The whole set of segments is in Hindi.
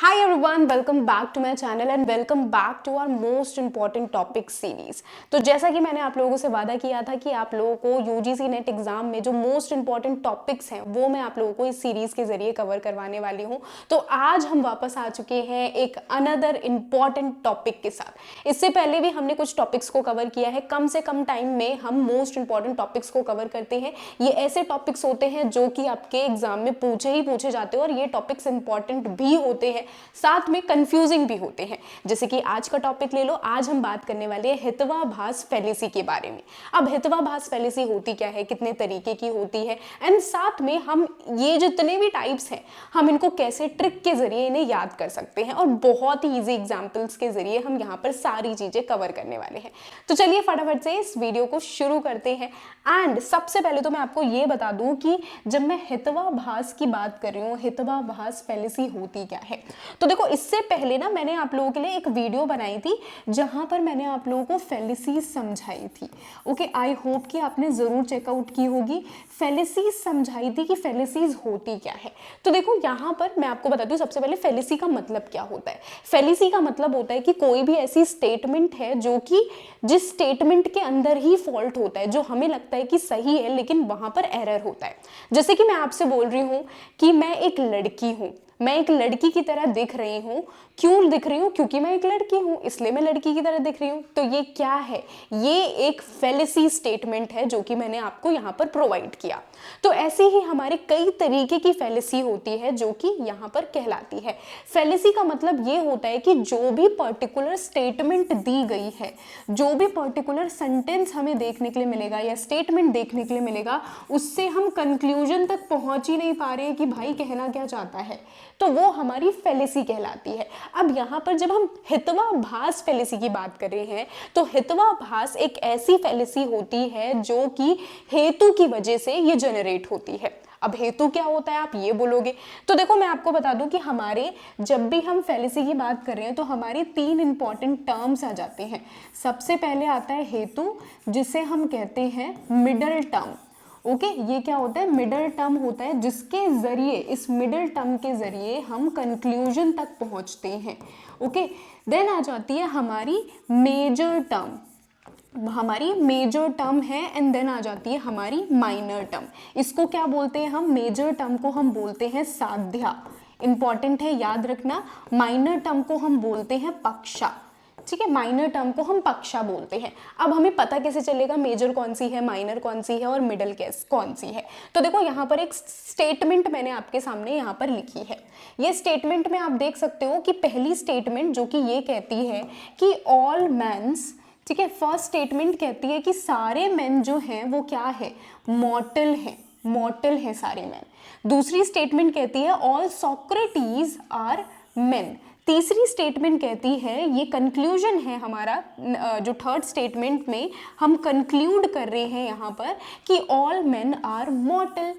Hi everyone, welcome back to my channel and welcome back to our most important topic series। तो जैसा कि मैंने आप लोगों से वादा किया था कि आप लोगों को यूजीसी नेट एग्जाम में जो मोस्ट इंपॉर्टेंट टॉपिक्स हैं वो मैं आप लोगों को इस सीरीज के जरिए कवर करवाने वाली हूँ। तो आज हम वापस आ चुके हैं एक अनदर इंपॉर्टेंट टॉपिक के साथ। इससे पहले भी हमने कुछ टॉपिक्स को कवर किया है, कम से कम टाइम में हम मोस्ट इंपॉर्टेंट टॉपिक्स को कवर करते हैं। ये ऐसे टॉपिक्स होते हैं जो कि आपके एग्जाम में पूछे जाते हैं और ये टॉपिक्स इंपॉर्टेंट भी होते हैं, साथ में कंफ्यूजिंग भी होते हैं। जैसे कि आज का टॉपिक ले लो, आज हम बात करने वाले हैं हितवाभास फैलेसी के बारे में। अब हितवाभास फैलेसी होती क्या है, कितने तरीके की होती है, एंड साथ में हम ये जितने भी टाइप्स हैं हम इनको कैसे ट्रिक के जरिए इन्हें याद कर सकते हैं, और बहुत ही ईजी एग्जाम्पल्स के जरिए हम यहाँ पर सारी चीजें कवर करने वाले हैं। तो चलिए फटाफट से इस वीडियो को शुरू करते हैं। एंड सबसे पहले तो मैं आपको ये बता दूं कि जब मैं हितवाभास की बात कर रही हूँ, हितवाभास फैलेसी होती क्या है। तो देखो, इससे पहले ना मैंने आप लोगों के लिए एक वीडियो बनाई थी जहां पर मैंने आप लोगों को फैलेसीज समझाई थी। ओके, आई होप कि आपने जरूर चेकआउट की होगी। फैलेसीज समझाई थी कि फैलेसीज होती क्या है। तो देखो, यहाँ पर मैं आपको बता दूं सबसे पहले फैलेसी का मतलब क्या होता है। फैलेसी का मतलब होता है कि कोई भी ऐसी स्टेटमेंट है जो कि जिस स्टेटमेंट के अंदर ही फॉल्ट होता है, जो हमें लगता है कि सही है लेकिन वहां पर एरर होता है। जैसे कि मैं आपसे बोल रही हूं कि मैं एक लड़की हूं, मैं एक लड़की की तरह दिख रही हूँ। क्यों दिख रही हूँ? क्योंकि मैं एक लड़की हूँ, इसलिए मैं लड़की की तरह दिख रही हूँ। तो ये क्या है? ये एक फैलेसी स्टेटमेंट है जो कि मैंने आपको यहाँ पर प्रोवाइड किया। तो ऐसे ही हमारे कई तरीके की फैलेसी होती है जो कि यहाँ पर कहलाती है। फैलेसी का मतलब ये होता है कि जो भी पर्टिकुलर स्टेटमेंट दी गई है, जो भी पर्टिकुलर सेंटेंस हमें देखने के लिए मिलेगा या स्टेटमेंट देखने के लिए मिलेगा, उससे हम कंक्लूजन तक पहुंच ही नहीं पा रहे हैं कि भाई कहना क्या चाहता है, तो वो हमारी फैलेसी कहलाती है। अब यहाँ पर जब हम हितवाभास फैलेसी की बात कर रहे हैं, तो हितवाभास एक ऐसी फैलेसी होती है जो कि हेतु की वजह से ये जनरेट होती है। अब हेतु क्या होता है आप ये बोलोगे, तो देखो मैं आपको बता दूं कि हमारे जब भी हम फैलेसी की बात कर रहे हैं तो हमारे तीन इंपॉर्टेंट टर्म्स आ जाते हैं। सबसे पहले आता है हेतु, जिसे हम कहते हैं मिडल टर्म। ओके, ये क्या होता है? मिडल टर्म होता है, जिसके जरिए, इस मिडल टर्म के जरिए हम कंक्लूजन तक पहुंचते हैं। ओके, देन आ जाती है हमारी मेजर टर्म, हमारी मेजर टर्म है, एंड देन आ जाती है हमारी माइनर टर्म। इसको क्या बोलते हैं हम? मेजर टर्म को हम बोलते हैं साध्या, इंपॉर्टेंट है याद रखना। माइनर टर्म को हम बोलते हैं पक्षा। ठीक है, माइनर टर्म को हम पक्षा बोलते हैं। अब हमें पता कैसे चलेगा मेजर कौन सी है, माइनर कौन सी है और मिडल कौन सी है? तो देखो, यहाँ पर एक स्टेटमेंट मैंने आपके सामने यहाँ पर लिखी है। ये स्टेटमेंट में आप देख सकते हो कि पहली स्टेटमेंट जो कि ये कहती है कि ऑल मेंस, ठीक है, फर्स्ट स्टेटमेंट कहती है कि सारे मेन जो हैं वो क्या है? मॉर्टल हैं, मॉर्टल हैं सारे मेन। दूसरी स्टेटमेंट कहती है ऑल सोक्रेटिस आर मेन। तीसरी स्टेटमेंट कहती है, ये कंक्लूजन है हमारा, जो थर्ड स्टेटमेंट में हम कंक्लूड कर रहे हैं यहाँ पर कि ऑल मेन आर मॉर्टल।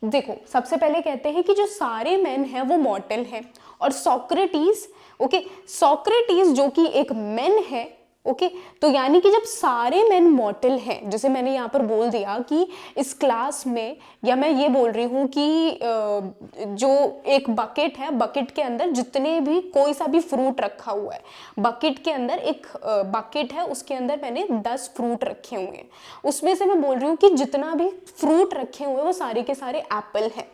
देखो, सबसे पहले कहते हैं कि जो सारे मेन हैं वो मॉर्टल हैं, और सोक्रेटिस, ओके, सोक्रेटिस जो कि एक मेन है। ओके, तो यानी कि जब सारे मेन मॉर्टल हैं, जैसे मैंने यहाँ पर बोल दिया कि इस क्लास में, या मैं ये बोल रही हूँ कि जो एक बकेट है, बकेट के अंदर जितने भी कोई सा भी फ्रूट रखा हुआ है, बकेट के अंदर एक बकेट है, उसके अंदर मैंने 10 फ्रूट रखे हुए हैं। उसमें से मैं बोल रही हूँ कि जितना भी फ्रूट रखे हुए हैं वो सारे के सारे एप्पल हैं।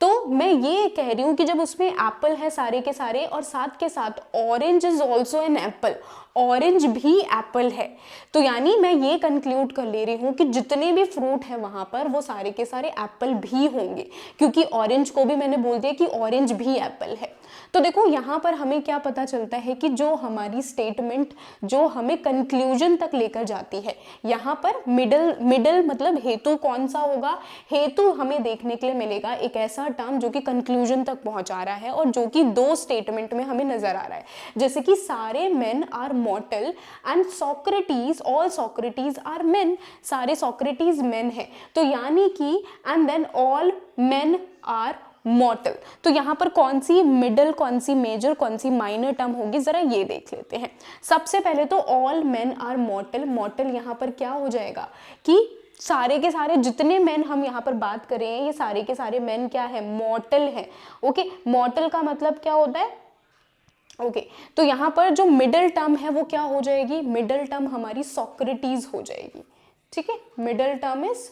तो मैं ये कह रही हूँ कि जब उसमें एप्पल है सारे के सारे, और साथ के साथ orange is also an apple, orange भी एप्पल है, तो यानी मैं ये कंक्लूड कर ले रही हूँ कि जितने भी फ्रूट है वहां पर वो सारे के सारे एप्पल भी होंगे, क्योंकि ऑरेंज को भी मैंने बोल दिया कि ऑरेंज भी एप्पल है। तो देखो, यहाँ पर हमें क्या पता चलता है कि जो हमारी स्टेटमेंट जो हमें कंक्लूजन तक लेकर जाती है, यहाँ पर मिडल मतलब हेतु कौन सा होगा? हेतु हमें देखने के लिए मिलेगा एक ऐसा टर्म जो कि कंक्लूजन तक पहुंचा रहा है और जो कि दो स्टेटमेंट में हमें नजर आ रहा है, जैसे कि सारे men are mortal and Socrates, all Socrates are men, सारे सोक्रेटिस मेन है, तो यानी कि and then all men are mortal. तो यहाँ पर कौन सी मिडल, कौन सी मेजर, कौन सी माइनर टर्म होगी, जरा ये देख लेते हैं। सबसे पहले तो all men are mortal, mortal यहाँ पर क्या हो जाएगा कि सारे के सारे जितने मेन हम यहाँ पर बात कर रहे हैं, ये सारे के सारे मेन क्या है? मॉर्टल है। ओके, मॉर्टल का मतलब क्या होता है? ओके तो यहाँ पर जो मिडल टर्म है वो क्या हो जाएगी, मिडल टर्म हमारी सॉक्रेटिस हो जाएगी, ठीक है। Middle term is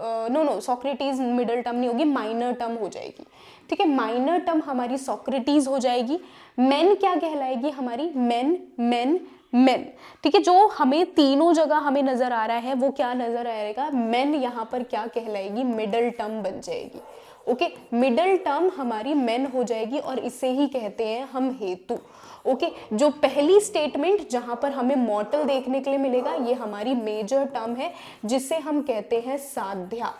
no Socrates middle term नहीं होगी, माइनर टर्म हो जाएगी, ठीक है। माइनर टर्म हमारी सॉक्रेटिस हो जाएगी। मेन क्या कहलाएगी हमारी, मेन मेन मेन, ठीक है। जो हमें तीनों जगह हमें नजर आ रहा है वो क्या नजर आएगा, मेन यहाँ पर क्या कहलाएगी, मिडल टर्म बन जाएगी। ओके मिडल टर्म हमारी मेन हो जाएगी और इसे ही कहते हैं हम हेतु। ओके जो पहली स्टेटमेंट जहां पर हमें मॉर्टल देखने के लिए मिलेगा ये हमारी मेजर टर्म है जिसे हम कहते हैं साध्या,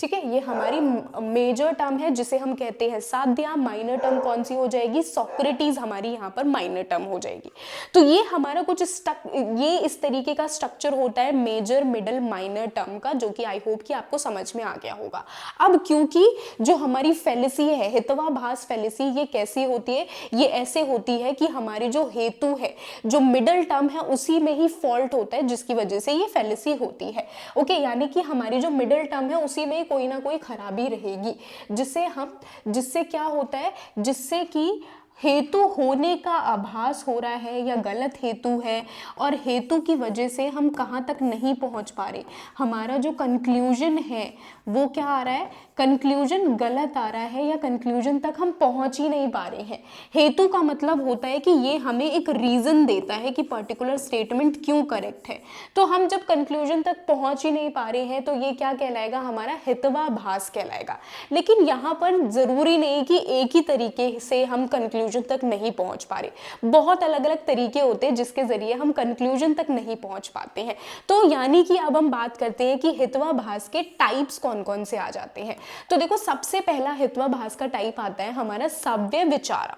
ठीक है। ये हमारी मेजर टर्म है जिसे हम कहते हैं साध्या। माइनर टर्म कौन सी हो जाएगी, सॉक्रेटिस हमारी यहाँ पर माइनर टर्म हो जाएगी। तो ये हमारा कुछ ये इस तरीके का स्ट्रक्चर होता है मेजर मिडल माइनर टर्म का, जो कि आई होप कि आपको समझ में आ गया होगा। अब क्योंकि जो हमारी फैलेसी है, हितवाभास फैलेसी, ये कैसी होती है, ये ऐसे होती है कि हमारी जो हेतु है, जो मिडल टर्म है उसी में ही फॉल्ट होता है, जिसकी वजह से ये फैलेसी होती है। ओके यानी कि हमारी जो मिडल टर्म है उसी में कोई ना कोई खराबी रहेगी, जिससे क्या होता है, जिससे कि हेतु होने का आभास हो रहा है या गलत हेतु है और हेतु की वजह से हम कहाँ तक नहीं पहुँच पा रहे, हमारा जो कंक्लूजन है वो क्या आ रहा है, कंक्लूजन गलत आ रहा है या कंक्लूजन तक हम पहुँच ही नहीं पा रहे हैं। हेतु का मतलब होता है कि ये हमें एक रीज़न देता है कि पर्टिकुलर स्टेटमेंट क्यों करेक्ट है। तो हम जब कंक्लूजन तक पहुँच ही नहीं पा रहे हैं तो ये क्या कहलाएगा, हमारा हितवाभास कहलाएगा। लेकिन यहाँ पर ज़रूरी नहीं कि एक ही तरीके से हम कंक्लूजन तक नहीं पहुँच पा रहे, बहुत अलग अलग तरीके होते हैं जिसके ज़रिए हम कंक्लूजन तक नहीं पहुँच पाते हैं। तो यानी कि अब हम बात करते हैं कि हितवाभास के टाइप्स कौन कौन से आ जाते हैं। तो देखो सबसे पहला हितवाभास का टाइप आता है हमारा सव्य विचारा।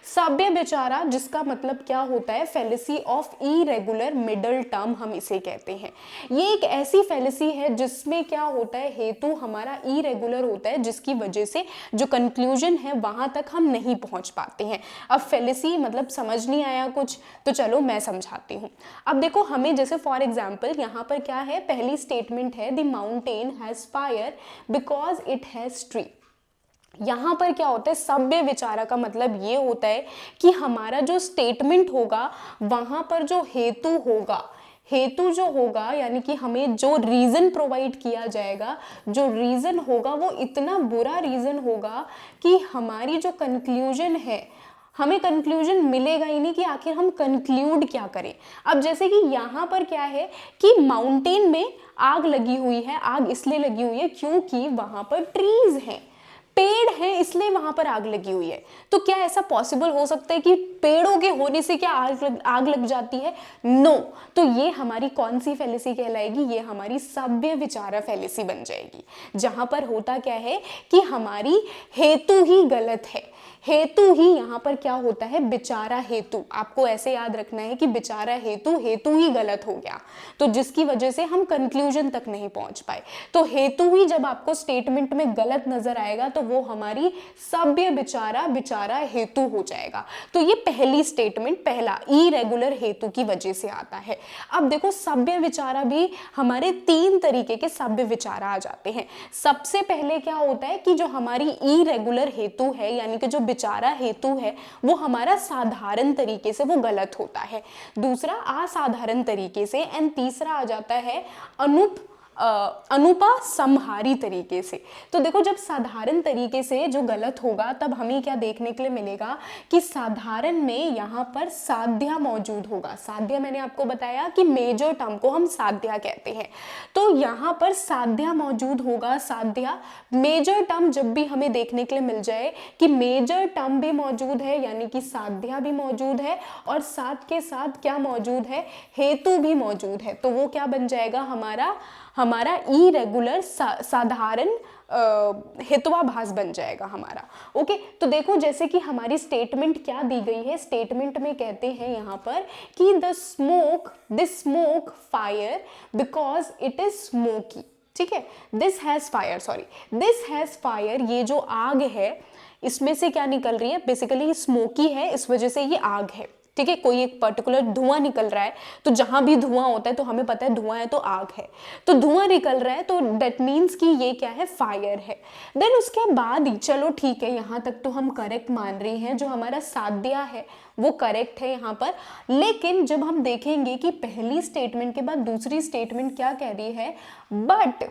सव्य विचारा जिसका मतलब क्या होता है, fallacy of irregular middle term हम इसे कहते हैं। ये एक ऐसी फैलेसी है जिसमें क्या होता है, हेतु हमारा इरेगुलर होता है जिसकी वजह से जो कंक्लूजन है वहां तक हम नहीं पहुंच पाते हैं। अब फैलेसी मतलब समझ नहीं आया कुछ, तो चलो मैं समझाती हूँ। अब देखो हमें जैसे फॉर एग्जाम्पल यहाँ पर क्या है, पहली स्टेटमेंट है the mountain has fire because it has tree. यहाँ पर क्या होता है, सव्य विचारा का मतलब ये होता है कि हमारा जो स्टेटमेंट होगा वहाँ पर जो हेतु होगा, हेतु जो होगा यानी कि हमें जो रीज़न प्रोवाइड किया जाएगा, जो रीज़न होगा वो इतना बुरा रीज़न होगा कि हमारी जो कंक्लूजन है, हमें कंक्लूजन मिलेगा ही नहीं कि आखिर हम कंक्लूड क्या करें। अब जैसे कि यहाँ पर क्या है कि माउंटेन में आग लगी हुई है, आग इसलिए लगी हुई है क्योंकि वहाँ पर ट्रीज हैं, पेड़ है इसलिए वहां पर आग लगी हुई है। तो क्या ऐसा पॉसिबल हो सकता है कि पेड़ों के होने से क्या आग लग जाती है? नो। तो ये हमारी कौन सी फैलेसी कहलाएगी, ये हमारी सव्य विचारा फैलेसी बन जाएगी, जहां पर होता क्या है कि हमारी हेतु ही गलत है। हेतु ही यहाँ पर क्या होता है, विचारा हेतु। आपको ऐसे याद रखना है कि विचारा हेतु, हेतु ही गलत हो गया, तो जिसकी वजह से हम कंक्लूजन तक नहीं पहुंच पाए। तो हेतु ही जब आपको स्टेटमेंट में गलत नजर आएगा तो वो हमारी सव्य विचारा विचारा हेतु हो जाएगा। तो ये पहली स्टेटमेंट, पहला इरेगुलर हेतु की वजह से आता है। अब देखो सव्य विचारा भी हमारे तीन तरीके के सव्य विचारा आ जाते हैं। सबसे पहले क्या होता है कि जो हमारी इरेगुलर हेतु है यानी कि जो विचारा हेतु है वो हमारा साधारण तरीके से वो गलत होता है, दूसरा असाधारण तरीके से, एंड तीसरा आ जाता है अनुपसंहारी तरीके से। तो देखो जब साधारण तरीके से जो गलत होगा तब हमें क्या देखने के लिए मिलेगा कि साधारण में यहाँ पर साध्या मौजूद होगा। साध्या मैंने आपको बताया कि मेजर टर्म को हम साध्या कहते हैं, तो यहाँ पर साध्या मौजूद होगा। साध्या मेजर टर्म जब भी हमें देखने के लिए मिल जाए कि मेजर टर्म भी मौजूद है यानी कि साध्या भी मौजूद है और साथ के साथ क्या मौजूद है, हेतु भी मौजूद है, तो वो क्या बन जाएगा, हमारा इरेगुलर साधारण हेतुवाभास बन जाएगा हमारा। ओके तो देखो जैसे कि हमारी स्टेटमेंट क्या दी गई है, स्टेटमेंट में कहते हैं यहाँ पर कि this smoke fire because it is smoky. ठीक है, दिस हैज फायर, ये जो आग है इसमें से क्या निकल रही है, बेसिकली स्मोकी है, इस वजह से ये आग है। ठीक है, कोई एक पर्टिकुलर धुआं निकल रहा है, तो जहां भी धुआं होता है तो हमें पता है धुआं है तो आग है, तो धुआं निकल रहा है तो दैट मीन्स कि ये क्या है, फायर है। देन उसके बाद ही चलो ठीक है, यहाँ तक तो हम करेक्ट मान रहे हैं, जो हमारा साध्या है वो करेक्ट है यहाँ पर। लेकिन जब हम देखेंगे कि पहली स्टेटमेंट के बाद दूसरी स्टेटमेंट क्या कह रही है, बट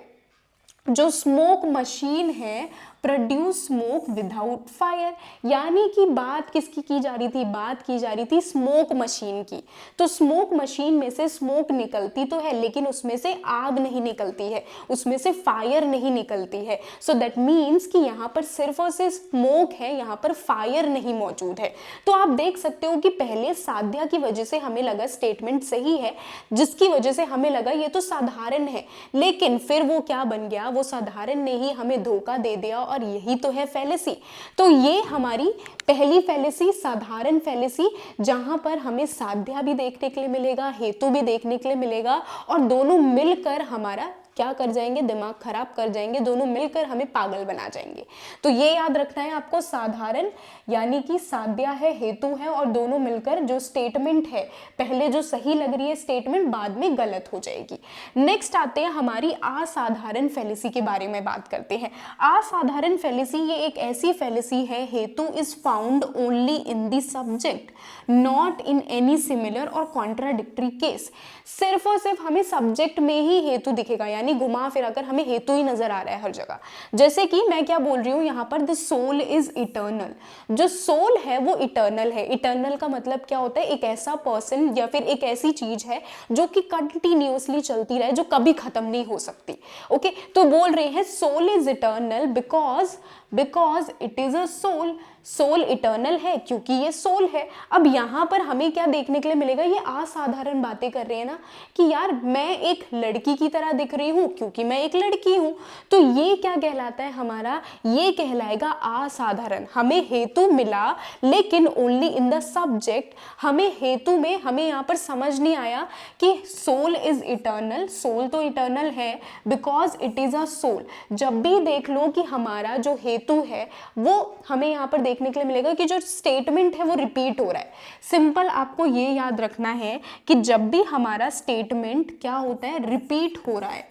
जो स्मोक मशीन है प्रोड्यूस स्मोक विदाउट फायर, यानी कि बात किसकी की जा रही थी, बात की जा रही थी स्मोक मशीन की। तो स्मोक मशीन में से स्मोक निकलती तो है लेकिन उसमें से आग नहीं निकलती है, उसमें से फायर नहीं निकलती है। सो दैट मीन्स कि यहाँ पर सिर्फ और सिर्फ स्मोक है, यहाँ पर फायर नहीं मौजूद है। तो आप देख सकते हो कि पहले साध्या की वजह से हमें लगा स्टेटमेंट सही है, जिसकी वजह से हमें लगा ये तो साधारण है, लेकिन फिर वो क्या बन गया, वो साधारण ने ही हमें धोखा दे दिया और यही तो है फैलेसी। तो ये हमारी पहली फैलेसी, साधारण फैलेसी, जहां पर हमें साध्या भी देखने के लिए मिलेगा, हेतु भी देखने के लिए मिलेगा, और दोनों मिलकर हमारा क्या कर जाएंगे, दिमाग खराब कर जाएंगे, दोनों मिलकर हमें पागल बना जाएंगे। तो ये याद रखना है आपको, साधारण यानी कि साध्या है, हेतु है, और दोनों मिलकर जो स्टेटमेंट है, पहले जो सही लग रही है स्टेटमेंट बाद में गलत हो जाएगी। नेक्स्ट आते हैं हमारी असाधारण फैलेसी के बारे में बात करते हैं। असाधारण फैलेसी ये एक ऐसी फैलेसी है, हेतु is found only in the subject not in any similar और कॉन्ट्राडिक्टरी केस। सिर्फ और सिर्फ हमें सब्जेक्ट में ही हेतु दिखेगा, यानी घुमा फिरा कर हमें हेतु ही नजर आ रहा है हर जगह। जैसे कि मैं क्या बोल रही हूं यहाँ पर, द सोल इज इटर्नल, जो सोल है वो इटर्नल है। इटर्नल का मतलब क्या होता है, एक ऐसा पर्सन या फिर एक ऐसी चीज है जो कि कंटिन्यूअसली चलती रहे, जो कभी खत्म नहीं हो सकती। ओके, तो बोल रहे हैं soul is eternal because it is a soul. Soul eternal है क्योंकि ये सोल है। अब यहाँ पर हमें क्या देखने के लिए मिलेगा, ये असाधारण बातें कर रहे हैं ना कि यार मैं एक लड़की की तरह दिख रही हूँ क्योंकि मैं एक लड़की हूँ, तो ये क्या कहलाता है हमारा, ये कहलाएगा असाधारण। हमें हेतु मिला लेकिन ओनली इन द सब्जेक्ट, हमें हेतु में हमें यहाँ पर समझ नहीं आया कि सोल इज इटर्नल, सोल तो इटर्नल है because it is a soul. जब भी देख लो कि हमारा जो हेतु है वो हमें यहाँ पर देखने के लिए मिलेगा कि जो स्टेटमेंट है वो रिपीट हो रहा है। सिंपल आपको ये याद रखना है कि जब भी हमारा स्टेटमेंट क्या होता है, रिपीट हो रहा है,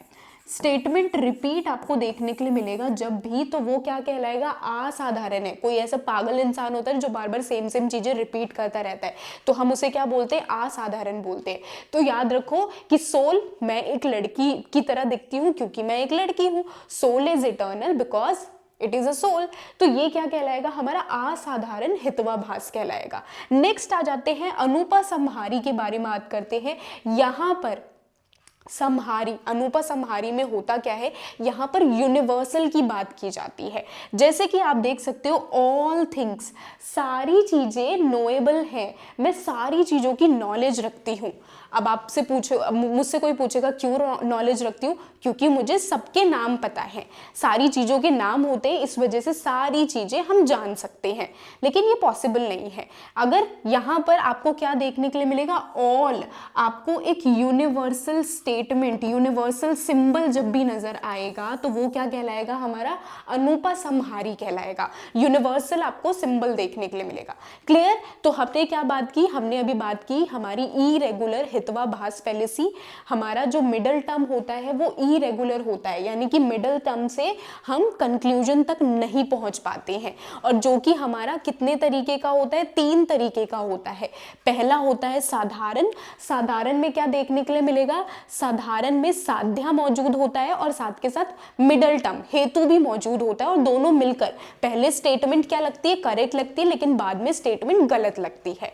स्टेटमेंट रिपीट आपको देखने के लिए मिलेगा जब भी, तो वो क्या कहलाएगा, असाधारण है। कोई ऐसा पागल इंसान होता है जो बार बार सेम चीजें रिपीट करता रहता है, तो हम उसे क्या बोलते हैं, असाधारण बोलते हैं। तो याद रखो कि सोल, मैं एक लड़की की तरह दिखती हूँ क्योंकि मैं एक लड़की हूँ। Soul is eternal because it is a soul. तो ये क्या कहलाएगा, हमारा असाधारण हितवाभास कहलाएगा। नेक्स्ट आ जाते हैं अनुपसंहारी के बारे में बात करते हैं। यहां पर संहारी, अनुपसंहारी में होता क्या है, यहाँ पर यूनिवर्सल की बात की जाती है। जैसे कि आप देख सकते हो, ऑल थिंग्स, सारी चीजें नोएबल हैं, मैं सारी चीजों की नॉलेज रखती हूँ। अब आपसे पूछो, मुझसे कोई पूछेगा क्यों नॉलेज रखती हूँ, क्योंकि मुझे सबके नाम पता है, सारी चीज़ों के नाम होते हैं, इस वजह से सारी चीज़ें हम जान सकते हैं। लेकिन ये पॉसिबल नहीं है। अगर यहाँ पर आपको क्या देखने के लिए मिलेगा, ऑल, आपको एक यूनिवर्सल स्टेटमेंट, यूनिवर्सल सिंबल जब भी नजर आएगा तो वो क्या कहलाएगा, हमारा अनुपसंहारी कहलाएगा। यूनिवर्सल आपको सिंबल देखने के लिए मिलेगा। क्लियर? तो हमने क्या बात की, हमने अभी बात की हमारी इरेगुलर हितवाभास फैलेसी। हमारा जो मिडल टर्म होता है वो इरेगुलर होता है, यानी कि मिडल टर्म से हम कंक्लूजन तक नहीं पहुंच पाते हैं, और जो कि हमारा कितने तरीके का होता है, 3 तरीके का होता है। पहला होता है साधारण। साधारण में क्या देखने के लिए मिलेगा, साधारण में साध्या मौजूद होता है और साथ के साथ मिडल टर्म हेतु भी मौजूद होता है, और दोनों मिलकर पहले स्टेटमेंट क्या लगती है, करेक्ट लगती है, लेकिन बाद में स्टेटमेंट गलत लगती है।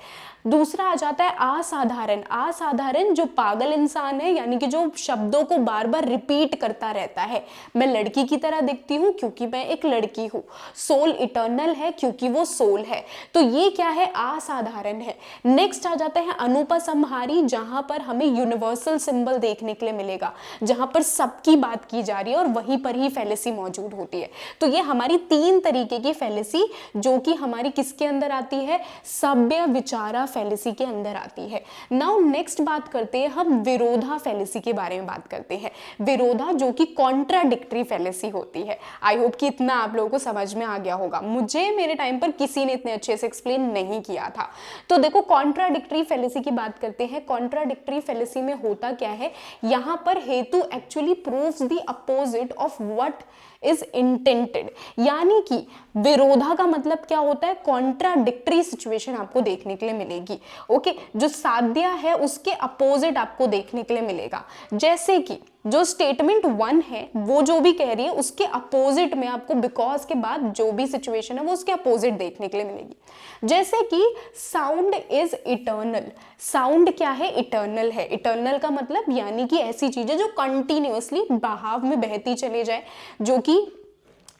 दूसरा आ जाता है असाधारण। असाधारण जो पागल इंसान है, यानी कि जो शब्दों को बार बार रिपीट करता रहता है। मैं लड़की की तरह दिखती हूँ क्योंकि मैं एक लड़की हूँ। सोल इटर्नल है क्योंकि वो सोल है। तो ये क्या है, असाधारण है। नेक्स्ट आ जाता है अनुपसंहारी, जहां पर हमें यूनिवर्सल सिंबल देखने देखने के लिए मिलेगा जहां पर सबकी बात की जा रही है और वहीं पर ही फैलेसी मौजूद होती है। तो ये हमारी 3 तरीके की फैलेसी जो कि हमारी किसके अंदर आती है, सभ्य विचारा फैलेसी के अंदर आती है। नाउ नेक्स्ट बात करते हैं हम विरोधा फैलेसी के बारे में बात करते हैं। विरोधा जो कि कॉन्ट्राडिक्टरी फैलेसी होती है। आई होप कि इतना आप लोगों को समझ में आ गया होगा, मुझे मेरे टाइम पर किसी ने इतने अच्छे से एक्सप्लेन नहीं किया था। तो देखो कॉन्ट्राडिक्टरी फैलेसी की बात करते हैं। कॉन्ट्राडिक्टरी फैलेसी में होता क्या है, यहां पर हेतु actually proves the opposite of what is intended, यानी कि विरोधा का मतलब क्या होता है, कॉन्ट्राडिक्टरी सिचुएशन आपको देखने के लिए मिलेगी। ओके, जो साध्य है उसके अपोजिट आपको देखने के लिए मिलेगा। जैसे कि जो स्टेटमेंट 1 है वो जो भी कह रही है उसके अपोजिट में आपको बिकॉज के बाद जो भी सिचुएशन है वो उसके अपोजिट देखने के लिए मिलेगी। जैसे कि साउंड इज इटर्नल, साउंड क्या है, इटर्नल है। इटर्नल का मतलब यानी कि ऐसी चीजें जो कंटिन्यूअसली बहाव में बहती चले जाए, जो कि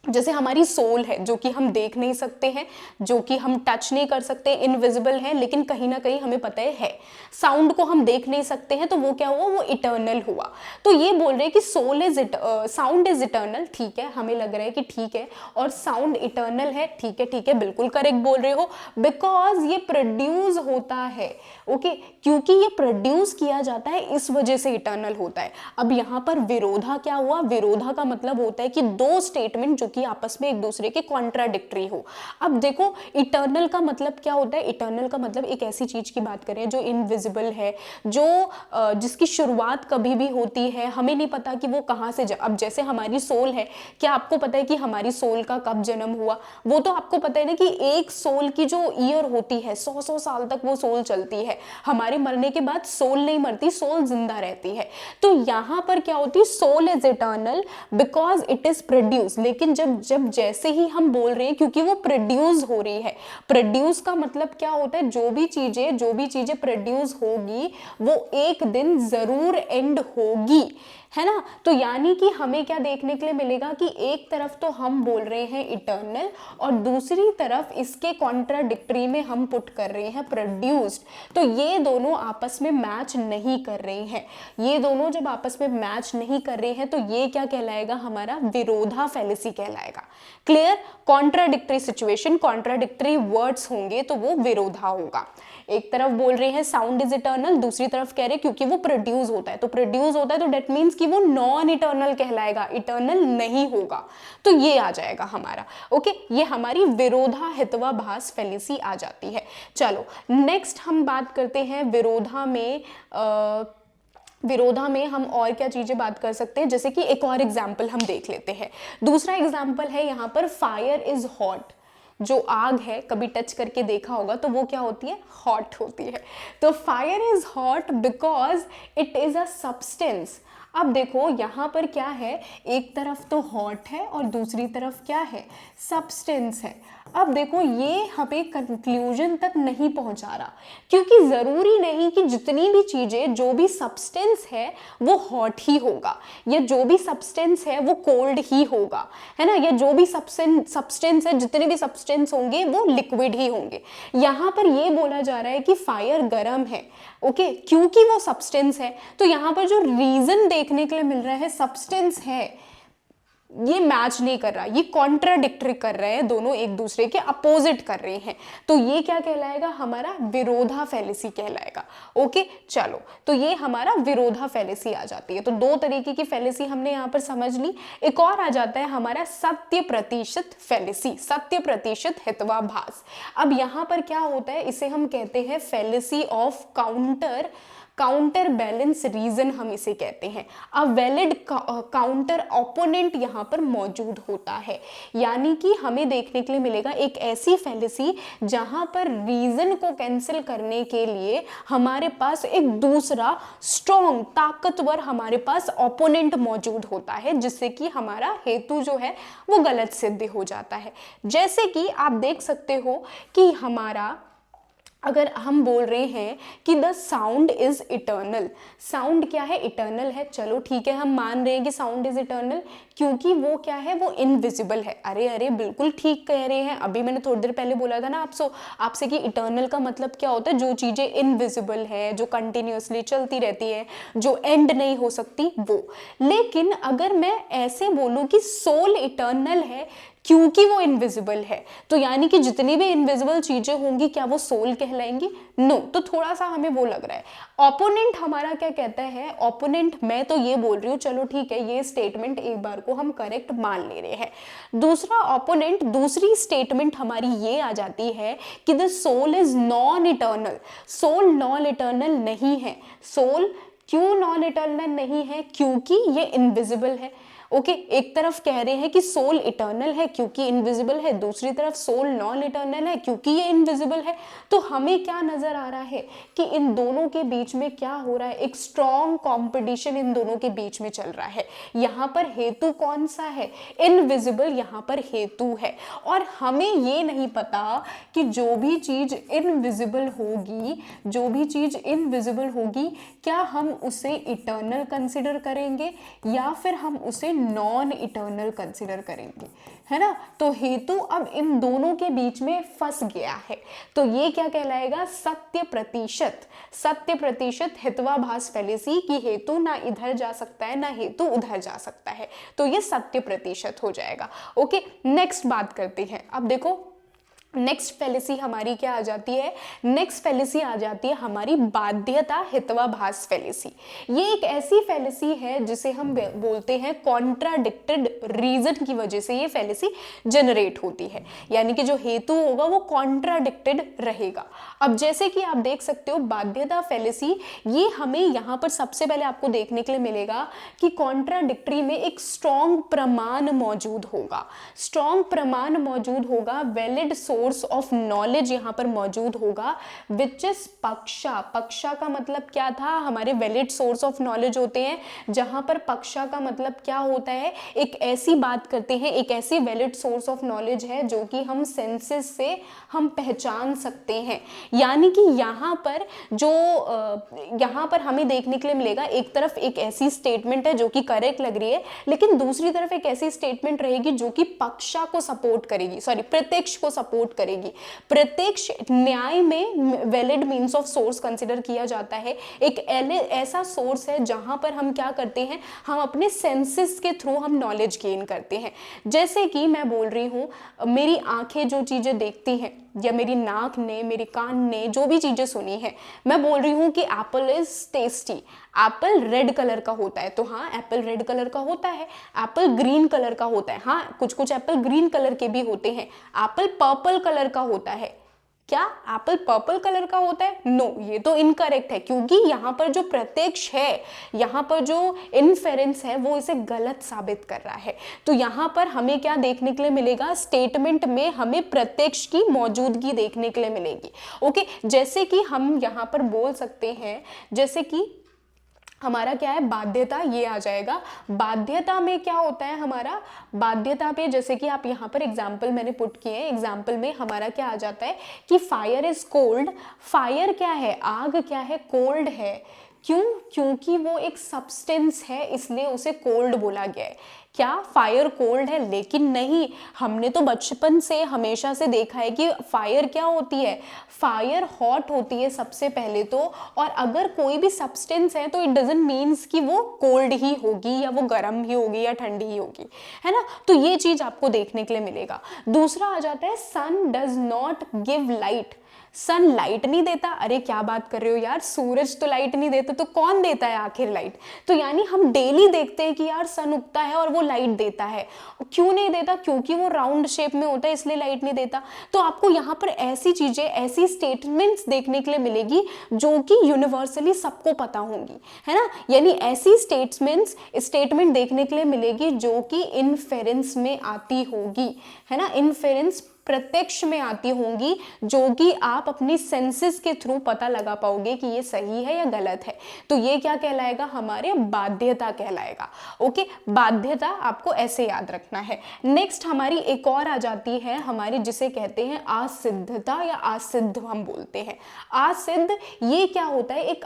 जैसे हमारी सोल है जो कि हम देख नहीं सकते हैं, जो कि हम टच नहीं कर सकते, इनविजिबल है, लेकिन कहीं ना कहीं हमें पता है। साउंड को हम देख नहीं सकते हैं तो वो क्या हुआ, वो इटर्नल हुआ। तो ये बोल रहे हैं कि साउंड इज इटर्नल, ठीक है, हमें लग रहा है कि ठीक है, और साउंड इटर्नल है, ठीक है, बिल्कुल करेक्ट बोल रहे हो, बिकॉज ये प्रोड्यूस होता है। ओके, क्योंकि ये प्रोड्यूस किया जाता है इस वजह से इटर्नल होता है। अब यहाँ पर विरोधा क्या हुआ, विरोधा का मतलब होता है कि दो स्टेटमेंट जो कि आपस में एक दूसरे के कॉन्ट्राडिक्टरी हो। अब देखो इटर्नल का मतलब क्या होता है, इटर्नल का मतलब एक ऐसी चीज की बात करें जो इनविजिबल है, जो जिसकी शुरुआत कभी भी होती है, हमें नहीं पता कि वो कहाँ से अब जैसे हमारी सोल है, क्या आपको पता है कि हमारी सोल का कब जन्म हुआ, वो तो आपको पता है ना कि एक सोल की जो ईयर होती है 100 साल तक वो सोल चलती है, हमारे मरने के बाद सोल नहीं मरती, सोल जिंदा रहती है। तो यहाँ पर क्या होती है, soul is eternal because it is produce, लेकिन जब जैसे ही हम बोल रहे हैं क्योंकि वो प्रोड्यूस हो रही है, प्रोड्यूस का मतलब क्या होता है, जो भी चीजें प्रोड्यूस होगी वो एक दिन जरूर एंड होगी, है ना। तो यानी कि हमें क्या देखने के लिए मिलेगा कि एक तरफ तो हम बोल रहे हैं इटर्नल और दूसरी तरफ इसके कॉन्ट्राडिक्टरी में हम पुट कर रहे हैं प्रोड्यूस्ड। तो ये दोनों आपस में मैच नहीं कर रहे हैं। ये दोनों जब आपस में मैच नहीं कर रहे हैं तो ये क्या कहलाएगा, हमारा विरोधा फैलेसी कहलाएगा। Clear, contradictory situation, contradictory words होंगे तो वो विरोधा होगा। एक तरफ बोल रहे हैं साउंड इज इटर्नल, दूसरी तरफ कह रहे हैं क्योंकि वो प्रोड्यूस होता है, तो प्रोड्यूस होता है तो डेट मीन्स कि वो नॉन इटर्नल कहलाएगा, इटर्नल नहीं होगा। तो ये आ जाएगा हमारा। ओके, ये हमारी विरोधा हितवाभास फैलेसी आ जाती है। चलो नेक्स्ट हम बात करते हैं विरोधा में हम और क्या चीजें बात कर सकते हैं, जैसे कि एक और एग्जाम्पल हम देख लेते हैं। दूसरा एग्जाम्पल है यहाँ पर फायर इज हॉट, जो आग है कभी टच करके देखा होगा तो वो क्या होती है, हॉट होती है। तो fire is hot because it is a substance. अब देखो यहाँ पर क्या है, एक तरफ तो हॉट है और दूसरी तरफ क्या है, सब्सटेंस है। अब देखो ये हमें कंक्लूजन तक नहीं पहुंचा रहा, क्योंकि जरूरी नहीं कि जितनी भी चीजें, जो भी सब्सटेंस है वो हॉट ही होगा, या जो भी सब्सटेंस है वो कोल्ड ही होगा, है ना, या जो भी सब्सटेंस है, जितने भी सब्सटेंस होंगे वो लिक्विड ही होंगे। यहाँ पर ये बोला जा रहा है कि फायर गर्म है, ओके, क्योंकि वो सब्सटेंस है। तो यहाँ पर जो रीजन देखने के लिए मिल रहा है, सब्सटेंस है, ये मैच नहीं कर रहा, ये कॉन्ट्राडिक्टरी कर रहे हैं, दोनों एक दूसरे के अपोजिट कर रहे हैं। तो ये क्या कहलाएगा, हमारा विरोधा फैलेसी कहलाएगा। ओके, चलो, तो ये हमारा विरोधा फैलेसी आ जाती है। तो दो तरीके की फैलेसी हमने यहाँ पर समझ ली। एक और आ जाता है हमारा सत्य प्रतिशत फैलेसी, सत्य प्रतिशत हितवाभास। अब यहाँ पर क्या होता है, इसे हम कहते हैं fallacy of counter balance reason, हम इसे कहते हैं। अ वैलिड काउंटर ओपोनेंट यहाँ पर मौजूद होता है, यानी कि हमें देखने के लिए मिलेगा एक ऐसी फैलेसी जहाँ पर रीजन को कैंसिल करने के लिए हमारे पास एक दूसरा स्ट्रॉन्ग, ताकतवर हमारे पास ओपोनेंट मौजूद होता है, जिससे कि हमारा हेतु जो है वो गलत सिद्ध हो जाता है। जैसे कि आप देख सकते हो कि हमारा अगर हम बोल रहे हैं कि the sound is eternal, sound क्या है, इटर्नल है, चलो ठीक है, हम मान रहे हैं कि साउंड इज इटर्नल क्योंकि वो क्या है, वो इनविजिबल है। अरे अरे बिल्कुल ठीक कह रहे हैं, अभी मैंने थोड़ी देर पहले बोला था ना आपसे कि इटर्नल का मतलब क्या होता है, जो चीज़ें इनविजिबल है, जो कंटिन्यूसली चलती रहती है, जो एंड नहीं हो सकती वो। लेकिन अगर मैं ऐसे बोलूँ कि सोल इटर्नल है क्योंकि वो इनविजिबल है, तो यानी कि जितनी भी इनविजिबल चीजें होंगी क्या वो सोल कहलाएंगी? नो। तो थोड़ा सा हमें वो लग रहा है। ओपोनेंट हमारा क्या कहता है, ओपोनेंट, मैं तो ये बोल रही हूँ, चलो ठीक है ये स्टेटमेंट एक बार को हम करेक्ट मान ले रहे हैं। दूसरा ओपोनेंट, दूसरी स्टेटमेंट हमारी ये आ जाती है कि the soul is non eternal. Soul non eternal नहीं है। सोल क्यों नॉन इटर्नल नहीं है? क्योंकि ये इनविजिबल है। ओके, एक तरफ कह रहे हैं कि सोल इटर्नल है क्योंकि इनविजिबल है, दूसरी तरफ सोल नॉन इटर्नल है क्योंकि ये इनविजिबल है। तो हमें क्या नजर आ रहा है कि इन दोनों के बीच में क्या हो रहा है, एक स्ट्रॉन्ग कॉम्पिटिशन इन दोनों के बीच में चल रहा है। यहाँ पर हेतु कौन सा है? इनविजिबल यहाँ पर हेतु है। और हमें ये नहीं पता कि जो भी चीज इनविजिबल होगी, जो भी चीज इनविजिबल होगी, क्या हम उसे इटर्नल कंसिडर करेंगे या फिर हम उसे नॉन इटर्नल कंसिडर करेंगे, है ना। तो हेतु अब इन दोनों के बीच में फंस गया है। तो ये क्या कहलाएगा? सत्य प्रतिशत। सत्य प्रतिशत हित्वाभास फैलेसी की हेतु ना इधर जा सकता है ना हेतु उधर जा सकता है, तो ये सत्य प्रतिशत हो जाएगा। ओके, नेक्स्ट बात करते हैं। अब देखो नेक्स्ट फैलेसी हमारी क्या आ जाती है? नेक्स्ट फैलेसी आ जाती है हमारी बाध्यता हित्वाभास फैलेसी। ये एक ऐसी फैलेसी है जिसे हम बोलते हैं कॉन्ट्राडिक्टेड रीजन की वजह से ये फैलेसी जनरेट होती है, यानी कि जो हेतु होगा वो कॉन्ट्राडिक्टेड रहेगा। अब जैसे कि आप देख सकते हो बाध्यता फैलेसी, ये हमें यहाँ पर सबसे पहले आपको देखने के लिए मिलेगा कि कॉन्ट्राडिक्टरी में एक स्ट्रॉन्ग प्रमाण मौजूद होगा। स्ट्रॉन्ग प्रमाण मौजूद होगा, वैलिड सोर्स ऑफ नॉलेज यहाँ पर मौजूद होगा, विच इज पक्षा। पक्षा का मतलब क्या था? हमारे वैलिड सोर्स ऑफ नॉलेज होते हैं, जहां पर पक्षा का मतलब क्या होता है? एक ऐसी बात करते हैं, एक ऐसी वैलिड सोर्स ऑफ नॉलेज है जो कि हम सेंसेस से हम पहचान सकते हैं। यानी कि यहाँ पर जो यहाँ पर हमें देखने के लिए मिलेगा, एक तरफ एक ऐसी स्टेटमेंट है जो कि करेक्ट लग रही है, लेकिन दूसरी तरफ एक ऐसी स्टेटमेंट रहेगी जो कि पक्षा को सपोर्ट करेगी, सॉरी प्रत्यक्ष को सपोर्ट करेगी। प्रत्यक्ष न्याय में valid means of source consider किया जाता है। एक ऐसा सोर्स है जहां पर हम क्या करते हैं, हम अपने सेंसेस के थ्रू हम नॉलेज गेन करते हैं। जैसे कि मैं बोल रही हूँ, मेरी आंखें जो चीजें देखती हैं या मेरी नाक ने, मेरे कान ने जो भी चीजें सुनी है, मैं बोल रही हूँ कि Apple is tasty. Apple red colour का होता है, तो हाँ एप्पल रेड कलर का होता है। एप्पल ग्रीन कलर का होता है, हाँ कुछ कुछ एप्पल ग्रीन कलर के भी होते हैं। एप्पल पर्पल कलर का होता है, क्या एप्पल पर्पल कलर का होता है? नो, ये तो इनकरेक्ट है, क्योंकि यहाँ पर जो प्रत्यक्ष है, यहाँ पर जो इनफेरेंस है, वो इसे गलत साबित कर रहा है। तो यहाँ पर हमें क्या देखने के लिए मिलेगा? स्टेटमेंट में हमें प्रत्यक्ष की मौजूदगी देखने के लिए मिलेगी। ओके, जैसे कि हम यहाँ पर बोल सकते हैं, जैसे कि हमारा क्या है, बाध्यता, ये आ जाएगा। बाध्यता में क्या होता है हमारा? बाध्यता पे जैसे कि आप यहाँ पर एग्जाम्पल मैंने पुट किए हैं, एग्जाम्पल में हमारा क्या आ जाता है कि फायर इज कोल्ड। फायर क्या है? आग क्या है? कोल्ड है। क्यों? क्योंकि वो एक सब्सटेंस है, इसलिए उसे कोल्ड बोला गया है। क्या फायर कोल्ड है? लेकिन नहीं, हमने तो बचपन से हमेशा से देखा है कि फायर क्या होती है, फायर हॉट होती है सबसे पहले तो, और अगर कोई भी सब्सटेंस है तो इट डजंट मीन्स कि वो कोल्ड ही होगी या वो गर्म ही होगी या ठंडी ही होगी, है ना। तो ये चीज आपको देखने के लिए मिलेगा। दूसरा आ जाता है sun does not give light. Sun light नहीं देता। अरे क्या बात कर रहे हो यार, सूरज तो लाइट नहीं देता, तो कौन देता है आखिर लाइट? तो यानी हम डेली देखते हैं कि यार सन उगता है और वो लाइट देता है। क्यों नहीं देता? क्योंकि वो राउंड शेप में होता है, इसलिए लाइट नहीं देता। तो आपको यहाँ पर ऐसी चीजें, ऐसी स्टेटमेंट्स देखने के लिए मिलेगी जो कि यूनिवर्सली सबको पता होंगी, है ना। यानी ऐसी स्टेटमेंट देखने के लिए मिलेगी जो कि इनफेरेंस में आती होगी, है ना। इनफेरेंस प्रत्यक्ष में आती होंगी, जो कि आप अपनी सेंसेस के थ्रू पता लगा पाओगे कि ये सही है या गलत है। तो ये क्या कहलाएगा, हमारे बाध्यता कहलाएगा। ओके, बाध्यता आपको ऐसे याद रखना है। नेक्स्ट हमारी एक और आ जाती है हमारी, जिसे कहते हैं असिद्धता या असिद्ध हम बोलते हैं। असिद्ध ये क्या होता है, एक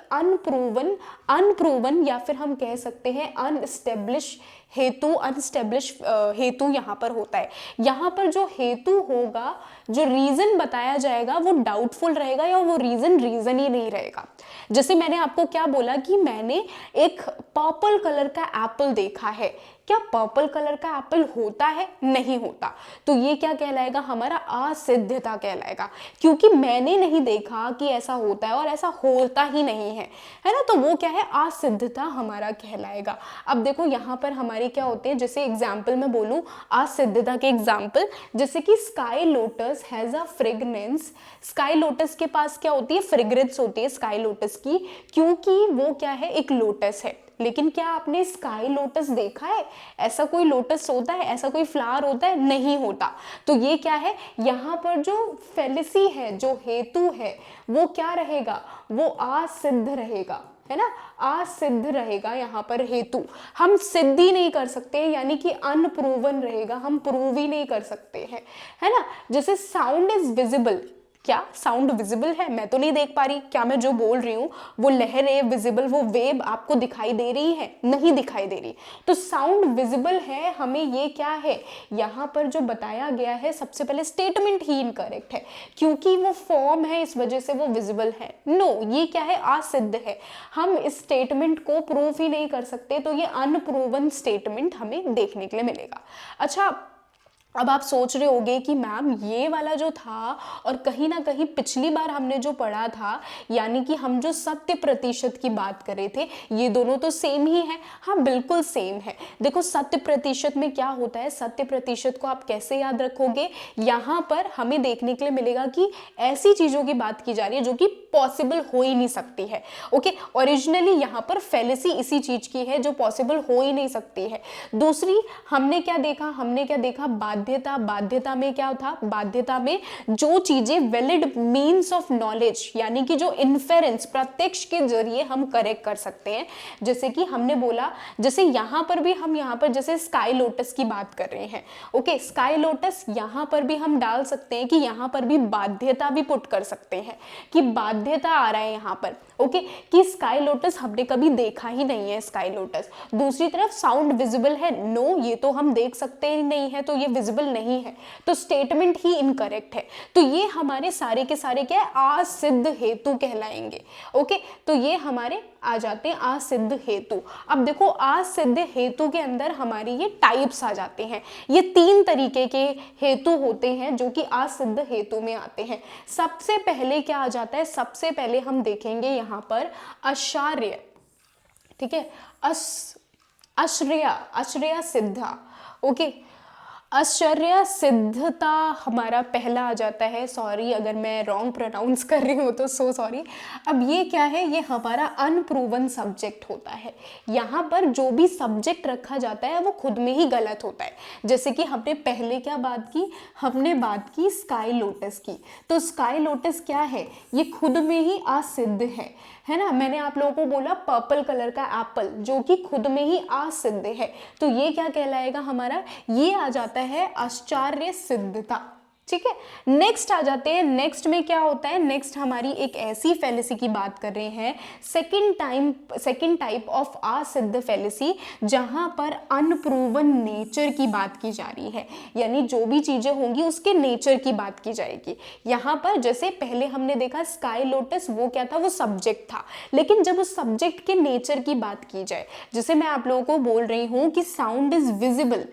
अनप्रूवन या फिर हम कह सकते हैं अनस्टेब्लिश हेतु यहाँ पर होता है। यहाँ पर जो हेतु होगा, जो रीजन बताया जाएगा वो डाउटफुल रहेगा या वो रीजन ही नहीं रहेगा। जैसे मैंने आपको क्या बोला कि मैंने एक पर्पल कलर का एप्पल देखा है, क्या पर्पल कलर का एप्पल होता है? नहीं होता। तो ये क्या कहलाएगा, हमारा असिद्धता कहलाएगा, क्योंकि मैंने नहीं देखा कि ऐसा होता है और ऐसा होता ही नहीं है ना। तो वो क्या है, असिद्धता हमारा कहलाएगा। अब देखो यहाँ पर हमारे क्या होते हैं, जैसे एग्जाम्पल में बोलूँ असिद्धता के एग्जाम्पल, जैसे कि sky lotus has a fragrance. Sky lotus के पास क्या होती है, फ्रेग्रेंस होती है स्काई लोटस की, क्योंकि वो क्या है, एक लोटस है। लेकिन क्या आपने स्काई लोटस देखा है? ऐसा कोई लोटस होता है, ऐसा कोई फ्लावर होता है? नहीं होता। तो ये क्या है, यहाँ पर जो फेलिसी है, जो हेतु है, वो क्या रहेगा, वो असिद्ध रहेगा, है ना, असिद्ध रहेगा। यहाँ पर हेतु हम सिद्ध ही नहीं कर सकते, यानी कि अनप्रूवन रहेगा, हम प्रूव ही नहीं कर सकते हैं, है ना। जैसे साउंड इज विजिबल, क्या साउंड विजिबल है? मैं तो नहीं देख पा रही, क्या मैं जो बोल रही हूँ वो लहर है विजिबल, वो वेव आपको दिखाई दे रही है? नहीं दिखाई दे रही। तो साउंड विजिबल है, हमें ये क्या है, यहाँ पर जो बताया गया है, सबसे पहले स्टेटमेंट ही इनकरेक्ट है, क्योंकि वो फॉर्म है इस वजह से वो विजिबल है। नो, ये क्या है, असिद्ध है, हम इस स्टेटमेंट को प्रूव ही नहीं कर सकते। तो ये अनप्रूवन स्टेटमेंट हमें देखने के लिए मिलेगा। अच्छा, अब आप सोच रहे होंगे कि मैम ये वाला जो था और कहीं ना कहीं पिछली बार हमने जो पढ़ा था, यानी कि हम जो 100% की बात कर रहे थे, ये दोनों तो सेम ही है। हाँ, बिल्कुल सेम है। देखो 100% में क्या होता है, 100% को आप कैसे याद रखोगे, यहाँ पर हमें देखने के लिए मिलेगा कि ऐसी चीज़ों की बात की जा रही है जो कि पॉसिबल हो ही नहीं सकती है। ओके, ओरिजिनली यहाँ पर फेलिसी इसी चीज़ की है जो पॉसिबल हो ही नहीं सकती है। दूसरी हमने क्या देखा, बाध्यता में क्या था, बाध्यता में जो चीजें वैलिड मीन्स ऑफ नॉलेज, यानी कि जो इन्फेरेंस प्रत्यक्ष के जरिए हम करेक्ट कर सकते हैं। जैसे कि हमने बोला, जैसे यहाँ पर भी हम यहाँ पर जैसे स्काई लोटस की बात कर रहे हैं। ओके, स्काई लोटस यहाँ पर भी हम डाल सकते हैं कि यहाँ पर भी बाध्यता भी पुट कर सकते हैं कि बाध्यता आ रहा है यहाँ पर। ओके, कि स्काई लोटस हमने कभी देखा ही नहीं है स्काई लोटस। दूसरी तरफ साउंड विजिबल है, नो, ये तो हम देख सकते ही नहीं है, तो ये विजिबल नहीं है, तो स्टेटमेंट ही इनकरेक्ट है। तो ये हमारे सारे के सारे क्या है, असिद्ध हेतु कहलाएंगे। ओके, तो ये हमारे आ जाते हैं असिद्ध हेतु। अब देखो असिद्ध हेतु के अंदर हमारी ये टाइप्स आ जाते हैं। ये 3 तरीके के हेतु होते हैं जो कि असिद्ध हेतु में आते हैं। सबसे पहले क्या आ जाता है, सबसे पहले हम देखेंगे यहाँ पर आश्चर्य, ठीक है, आश्चर्य सिद्धा। ओके, आश्चर्य सिद्धता हमारा पहला आ जाता है। सॉरी अगर मैं रॉन्ग प्रोनाउंस कर रही हूँ तो सो सॉरी। अब ये क्या है, ये हमारा अनप्रूवन सब्जेक्ट होता है। यहाँ पर जो भी सब्जेक्ट रखा जाता है वो खुद में ही गलत होता है। जैसे कि हमने पहले क्या बात की, हमने बात की स्काई लोटस की। तो स्काई लोटस क्या है, ये खुद में ही असिद्ध है ना। मैंने आप लोगों को बोला पर्पल कलर का एप्पल जो कि खुद में ही असिद्ध है, तो ये क्या कहलाएगा हमारा, ये आ जाता है आश्चर्य सिद्धता। ठीक है, नेक्स्ट आ जाते हैं। नेक्स्ट में क्या होता है, नेक्स्ट हमारी एक ऐसी फेलिसी की बात कर रहे हैं, सेकंड टाइप ऑफ असिद्ध फेलिसी, जहां पर अनप्रूवन नेचर की बात की जा रही है, यानी जो भी चीजें होंगी उसके नेचर की बात की जाएगी। यहाँ पर जैसे पहले हमने देखा स्काई लोटस, वो क्या था, वो सब्जेक्ट था, लेकिन जब उस सब्जेक्ट के नेचर की बात की जाए, जैसे मैं आप लोगों को बोल रही हूँ कि साउंड इज विजिबल,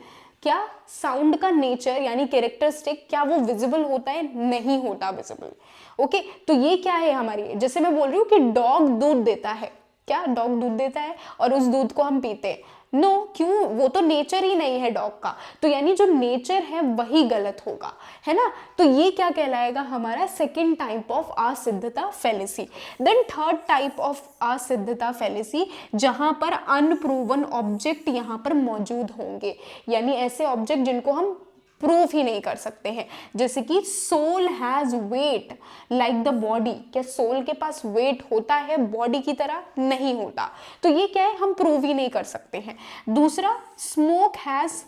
क्या साउंड का नेचर यानी कैरेक्टरिस्टिक क्या वो विजिबल होता है? नहीं होता विजिबल। ओके, तो ये क्या है हमारी, जैसे मैं बोल रही हूँ कि डॉग दूध देता है, क्या डॉग दूध देता है और उस दूध को हम पीते हैं? नो, क्यों, वो तो नेचर ही नहीं है डॉग का, तो यानी जो नेचर है वही गलत होगा, है ना। तो ये क्या कहलाएगा हमारा सेकंड टाइप ऑफ असिद्धता fallacy. Then third type of असिद्धता फेलिसी, जहां पर अनप्रूवन ऑब्जेक्ट यहाँ पर मौजूद होंगे, यानी ऐसे ऑब्जेक्ट जिनको हम प्रूफ ही नहीं कर सकते हैं। जैसे कि soul has weight like the body, क्या सोल के पास वेट होता है बॉडी की तरह? नहीं होता। तो ये क्या है, हम प्रूव ही नहीं कर सकते हैं। दूसरा, smoke has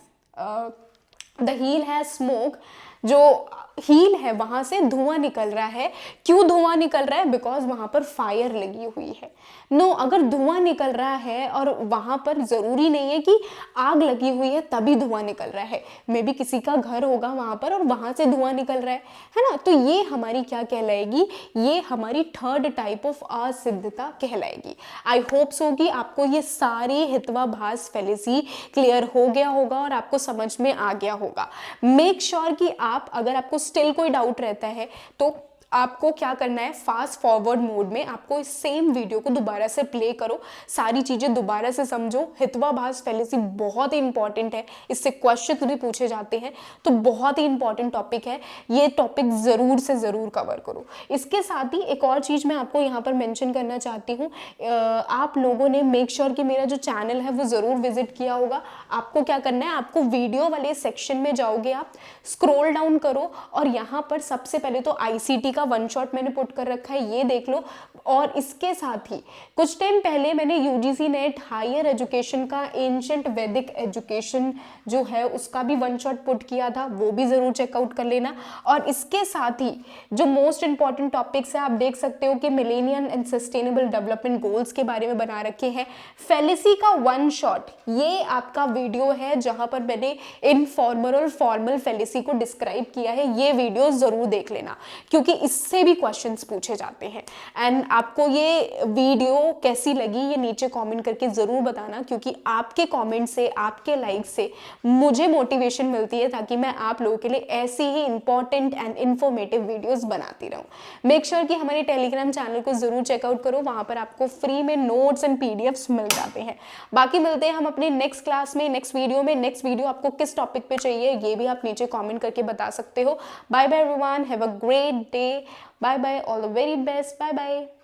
the hill has smoke, जो हील है वहां से धुआं निकल रहा है। क्यों धुआं निकल रहा है? बिकॉज वहां पर फायर लगी हुई है। नो, अगर धुआं निकल रहा है और वहां पर जरूरी नहीं है कि आग लगी हुई है तभी धुआं निकल रहा है, मे बी किसी का घर होगा वहां पर और वहां से धुआं निकल रहा है ना। तो ये हमारी क्या कहलाएगी? ये हमारी थर्ड टाइप ऑफ असिद्धता कहलाएगी। आई होप सो कि आपको ये सारी हितवाभास फैलेसी क्लियर हो गया होगा और आपको समझ में आ गया होगा। मेक श्योर कि आप, अगर आपको स्टिल कोई डाउट रहता है तो आपको क्या करना है, फास्ट फॉरवर्ड मोड में आपको इस सेम वीडियो को दोबारा से प्ले करो, सारी चीजें दोबारा से समझो। हितवाभास फैलेसी बहुत ही इंपॉर्टेंट है, इससे क्वेश्चन भी पूछे जाते हैं, तो बहुत ही इंपॉर्टेंट टॉपिक है। ये टॉपिक जरूर से जरूर कवर करो। इसके साथ ही एक और चीज मैं आपको यहाँ पर मेंशन करना चाहती हूँ, आप लोगों ने मेक श्योर कि मेरा जो चैनल है वो जरूर विजिट किया होगा। आपको क्या करना है, आपको वीडियो वाले सेक्शन में जाओगे, आप स्क्रॉल डाउन करो और यहाँ पर सबसे पहले तो आईसीटी का वन शॉट मैंने पुट कर रखा है, ये देख लो। और इसके साथ ही कुछ टाइम पहले मैंने यूजीसी नेट हायर एजुकेशन का एंशिएंट वैदिक एजुकेशन जो है उसका भी वन शॉट पुट किया था, वो भी जरूर चेकआउट कर लेना। और इसके साथ ही जो मोस्ट इंपॉर्टेंट टॉपिक्स है, आप देख सकते हो कि millennium and sustainable development goals के बारे में बना रखे हैं। फैलेसी का वन शॉट, ये आपका वीडियो है जहां पर मैंने इनफॉर्मल और फॉर्मल फैलेसी को डिस्क्राइब किया है। ये वीडियो जरूर देख लेना क्योंकि इससे भी क्वेश्चंस पूछे जाते हैं। एंड आपको ये वीडियो कैसी लगी ये नीचे कमेंट करके जरूर बताना, क्योंकि आपके कमेंट से, आपके लाइक से मुझे मोटिवेशन मिलती है ताकि मैं आप लोगों के लिए ऐसी ही इंपॉर्टेंट एंड इंफॉर्मेटिव वीडियोस बनाती रहूं। मेक श्योर कि हमारे टेलीग्राम चैनल को जरूर चेकआउट करो, वहां पर आपको फ्री में नोट्स एंड पीडीएफ्स मिल जाते हैं। बाकी मिलते हैं हम अपने नेक्स्ट क्लास में, नेक्स्ट वीडियो में। नेक्स्ट वीडियो आपको किस टॉपिक पे चाहिए ये भी आप नीचे कमेंट करके बता सकते हो। Bye bye everyone, have a great day. Bye bye, all the very best. Bye bye.